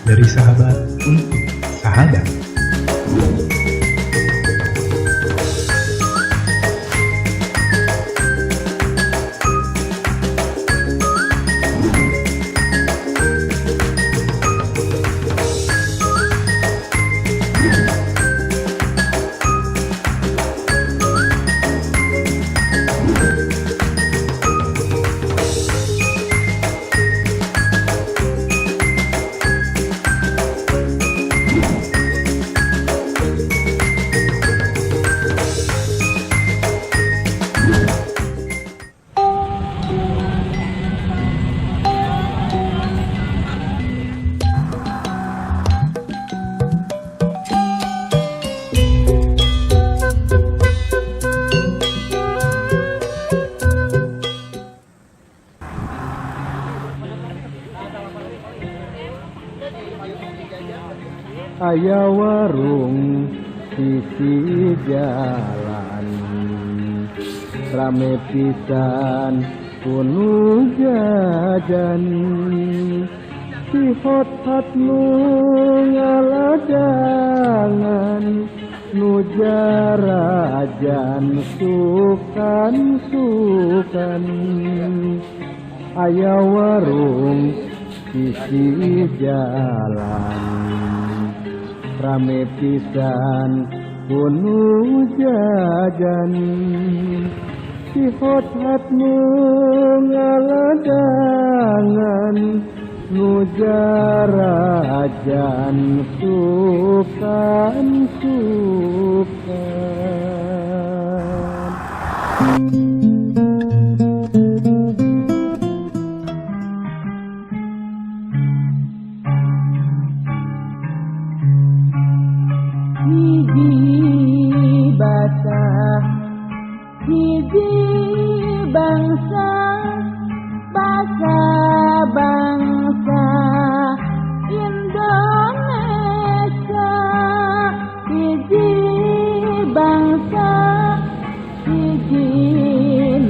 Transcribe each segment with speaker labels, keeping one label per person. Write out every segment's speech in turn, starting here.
Speaker 1: dari sahabat untuk sahabat.
Speaker 2: Aya warung sisi jalan, rame pisan penuh jajan. Si hot-hot nu ngaladangan, nu jarajan sukan-sukan. Aya warung sisi jalan, rame pisan penuh jajan. Si hot-hot nu ngaladangan, nu jarajan sukan-sukan.
Speaker 3: Hiji bangsa, bangsa Indonesia. Hiji bangsa, hiji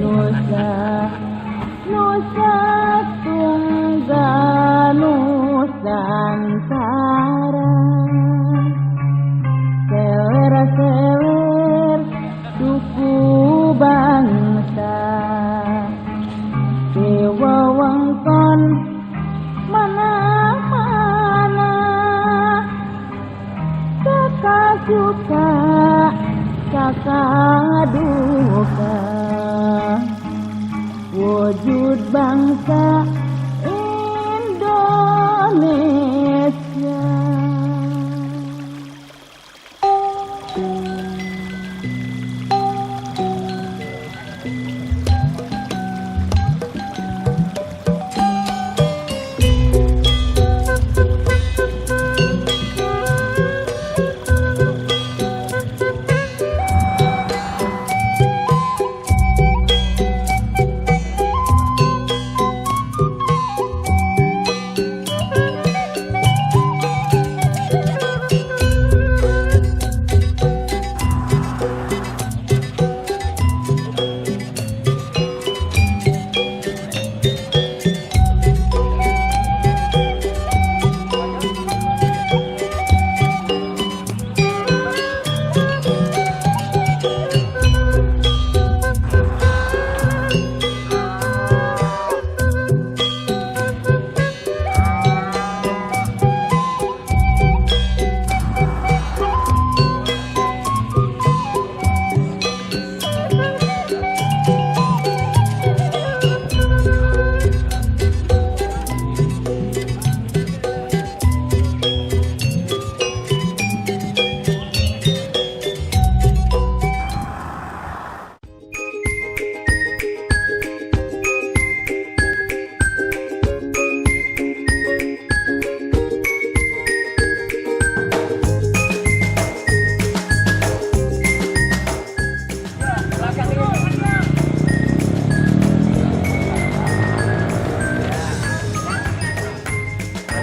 Speaker 3: nusa, nusa tunggal Nusantara. Sewer suku bangsa, dewa wengkon mana-mana. Kakak suka, kakak duka, wujud bangsa Indonesia.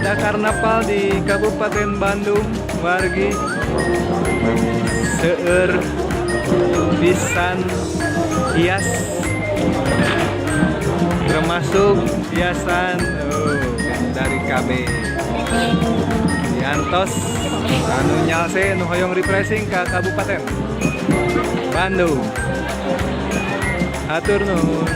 Speaker 4: Ada karnaval di Kabupaten Bandung, wargi seueur pisan hias, termasuk hiasan dari KB. Gantos anu nyalse nu hoyong refreshing ka Kabupaten Bandung. Atur nuhun.